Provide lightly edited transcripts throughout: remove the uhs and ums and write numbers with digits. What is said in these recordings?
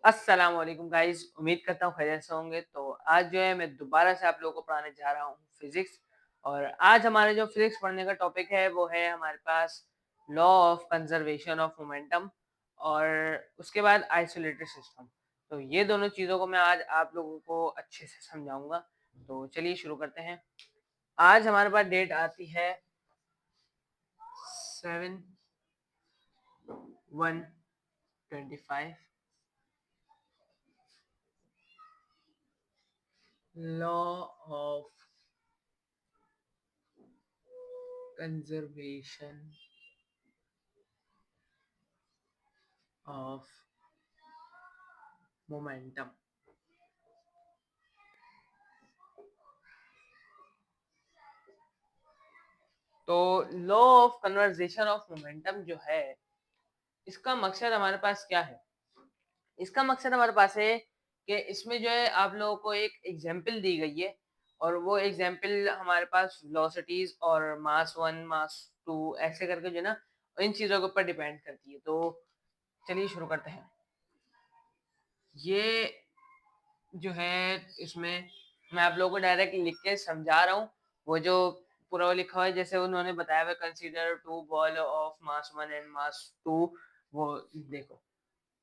अस्सलाम वालेकुम गाइस। उम्मीद करता हूँ खैरियत से होंगे। तो आज जो है मैं दोबारा से आप लोगों को पढ़ाने जा रहा हूँ फिजिक्स। और आज हमारे जो फिजिक्स पढ़ने का टॉपिक है वो है हमारे पास law of conservation of momentum और उसके बाद आइसोलेटेड सिस्टम। तो ये दोनों चीज़ों को मैं आज आप लोगों को अच्छे से समझाऊंगा। तो चलिए शुरू करते हैं। आज हमारे पास डेट आती है 7/1/25। Law of conservation of momentum. तो law of conversation of momentum जो है, इसका मकसद हमारे पास क्या है? इसका मकसद हमारे पास है कि इसमें जो है आप लोगों को एक एग्जाम्पल दी गई है और वो एग्जाम्पल हमारे पास वेलोसिटीज और मास वन मास टू ऐसे करके जो है ना, इन चीज़ों के ऊपर डिपेंड करती है। तो चलिए शुरू करते हैं। ये जो है इसमें मैं आप लोगों को डायरेक्ट लिख के समझा रहा हूँ। वो जो पूरा वो लिखा हुआ है जैसे उन्होंने बताया हुआ, consider two ball of mass one and mass two. वो देखो,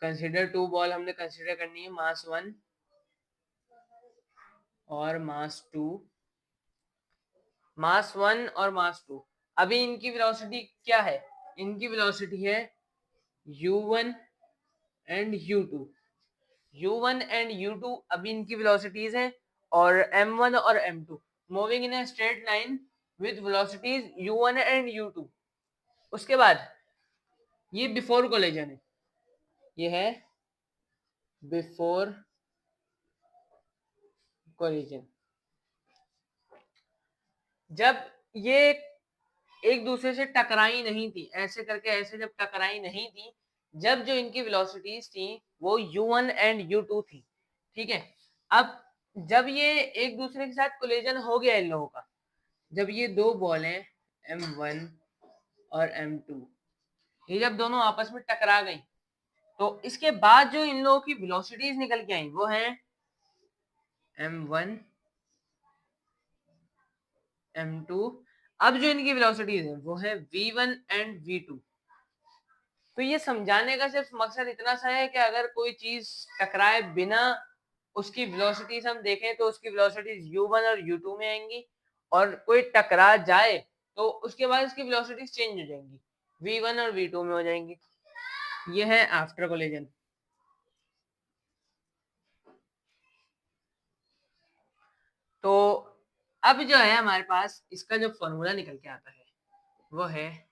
कंसीडर टू बॉल हमने कंसीडर करनी है, मास वन और मास टू। मास वन और मास टू, अभी इनकी वेलोसिटी क्या है? इनकी वेलोसिटी है u1 and u2। u1 and u2 अभी इनकी वेलोसिटीज हैं और m1 और m2 moving in a straight line with velocities u1 and u2। उसके बाद ये बिफोर कोलिजन है, ये है बिफोर कोलिजन। जब ये एक दूसरे से टकराई नहीं थी, ऐसे करके ऐसे जब टकराई नहीं थी, जब जो इनकी वेलोसिटीज थी वो u1 एंड u2 थी। ठीक है। अब जब ये एक दूसरे के साथ कोलिजन हो गया इन लोगों का, जब ये दो बॉल हैं m1 और m2, ये जब दोनों आपस में टकरा गई, तो इसके बाद जो इन लोगों की वेलोसिटीज निकल के आई वो है m1 m2। अब जो इनकी वेलोसिटीज है वो है v1 एंड v2। तो ये समझाने का सिर्फ मकसद इतना सा है कि अगर कोई चीज टकराए बिना उसकी वेलोसिटीज हम देखें तो उसकी वेलोसिटीज u1 और u2 में आएंगी, और कोई टकरा जाए तो उसके बाद उसकी वेलोसिटीज चेंज हो जाएंगी, v1 और v2 में हो जाएंगी। ये है आफ्टर कोलिजन। तो अब जो है हमारे पास इसका जो फॉर्मूला निकल के आता है वो है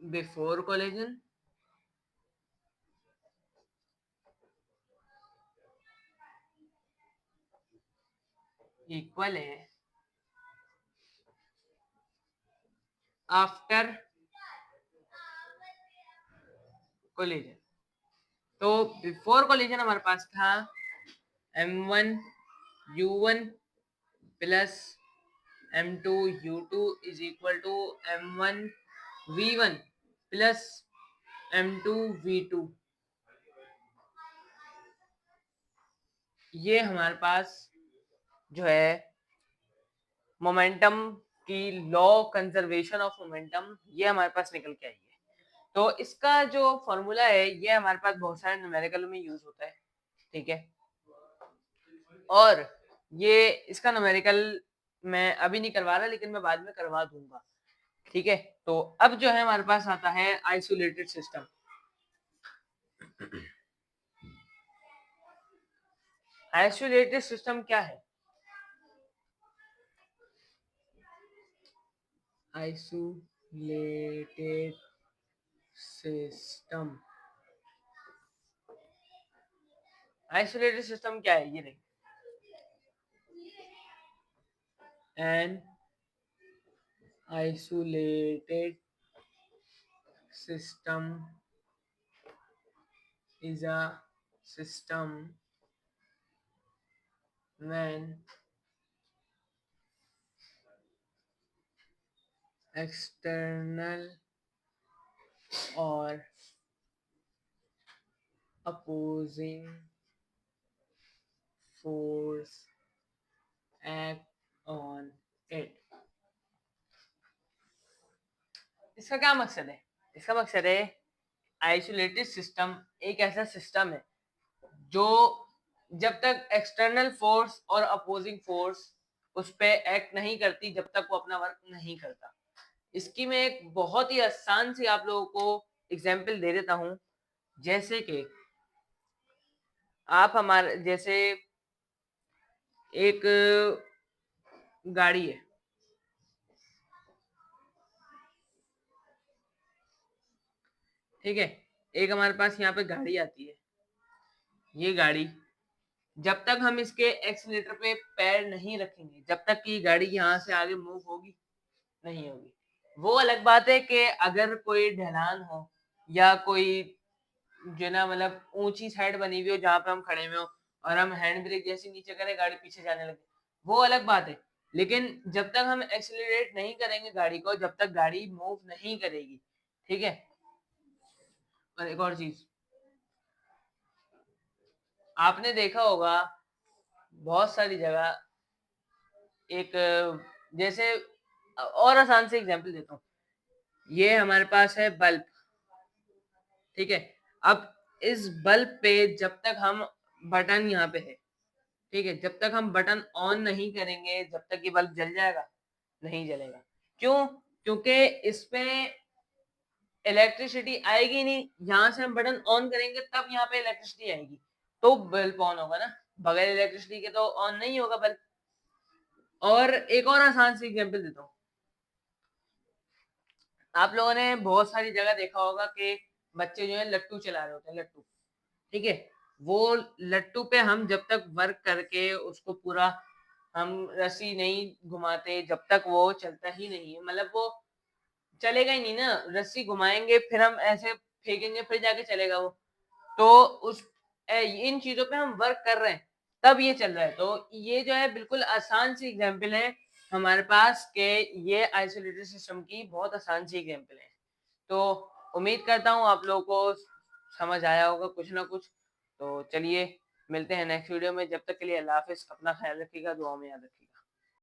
बिफोर कोलिजन इक्वल है आफ्टर कोलिजन। तो बिफोर कोलिजन हमारे पास था m1 u1 plus m2 u2 is equal to m1 v1 plus m2 v2। ये हमारे पास जो है मोमेंटम की लॉ कंजर्वेशन ऑफ मोमेंटम, ये हमारे पास निकल के आई है। तो इसका जो फॉर्मूला है ये हमारे पास बहुत सारे न्यूमेरिकल में यूज होता है। ठीक है। और ये इसका न्यूमेरिकल मैं अभी नहीं करवा रहा, लेकिन मैं बाद में करवा दूंगा। ठीक है। तो अब जो है हमारे पास आता है आइसोलेटेड सिस्टम। आइसोलेटेड सिस्टम क्या है? आइसोलेटेड सिस्टम, आइसोलेटेड सिस्टम क्या है? ये देखिए, an isolated system is a system when external और opposing force act on it। इसका क्या मकसद है? इसका मकसद है आइसोलेटेड सिस्टम एक ऐसा सिस्टम है जो जब तक एक्सटर्नल फोर्स और अपोजिंग फोर्स उस पे एक्ट नहीं करती, जब तक वो अपना वर्क नहीं करता। इसकी मैं एक बहुत ही आसान सी आप लोगों को एग्जांपल दे देता हूं। जैसे कि आप हमारे जैसे एक गाड़ी है, ठीक है, एक हमारे पास यहाँ पे गाड़ी आती है। ये गाड़ी जब तक हम इसके एक्सीलेटर पे पैर नहीं रखेंगे, जब तक कि गाड़ी यहाँ से आगे मूव होगी नहीं होगी। वो अलग बात है कि अगर कोई ढलान हो या कोई जो ना मतलब ऊंची साइड बनी हुई हो जहां पे हम खड़े हुए हो और हम हैंड ब्रेक जैसे नीचे करें गाड़ी पीछे जाने लगे, वो अलग बात है। लेकिन जब तक हम एक्सीलरेट नहीं करेंगे गाड़ी को, जब तक गाड़ी मूव नहीं करेगी, ठीक है। और एक और चीज आपने देखा होगा बहुत सारी जगह, एक जैसे और आसान से एग्जांपल देता हूँ। ये हमारे पास है बल्ब, ठीक है। अब इस बल्ब पे जब तक हम बटन यहाँ पे है, ठीक है, जब तक हम बटन ऑन नहीं करेंगे जब तक ये बल्ब जल जाएगा नहीं जलेगा। क्यों? क्योंकि इसमें इलेक्ट्रिसिटी आएगी नहीं। यहाँ से हम बटन ऑन करेंगे तब यहाँ पे इलेक्ट्रिसिटी आएगी तो बल्ब ऑन होगा ना, बगैर इलेक्ट्रिसिटी के तो ऑन नहीं होगा बल्ब। और एक और आसान सी एग्जांपल देता हूँ। आप लोगों ने बहुत सारी जगह देखा होगा कि बच्चे जो है लट्टू चला रहे होते हैं, लट्टू, ठीक है। वो लट्टू पे हम जब तक वर्क करके उसको पूरा हम रस्सी नहीं घुमाते जब तक वो चलता ही नहीं है, मतलब वो चलेगा ही नहीं ना। रस्सी घुमाएंगे फिर हम ऐसे फेंकेंगे फिर जाके चलेगा वो। तो उस इन चीजों पे हम वर्क कर रहे हैं तब ये चल रहा है। तो ये जो है बिल्कुल आसान सी एग्जांपल है हमारे पास के ये आइसोलेटेड सिस्टम की बहुत आसान सी एग्जांपल है। तो उम्मीद करता हूँ आप लोगों को समझ आया होगा कुछ ना कुछ। तो चलिए मिलते हैं नेक्स्ट वीडियो में, जब तक के लिए अल्लाह हाफिज, अपना ख्याल रखिएगा, दुआ में याद रखिएगा।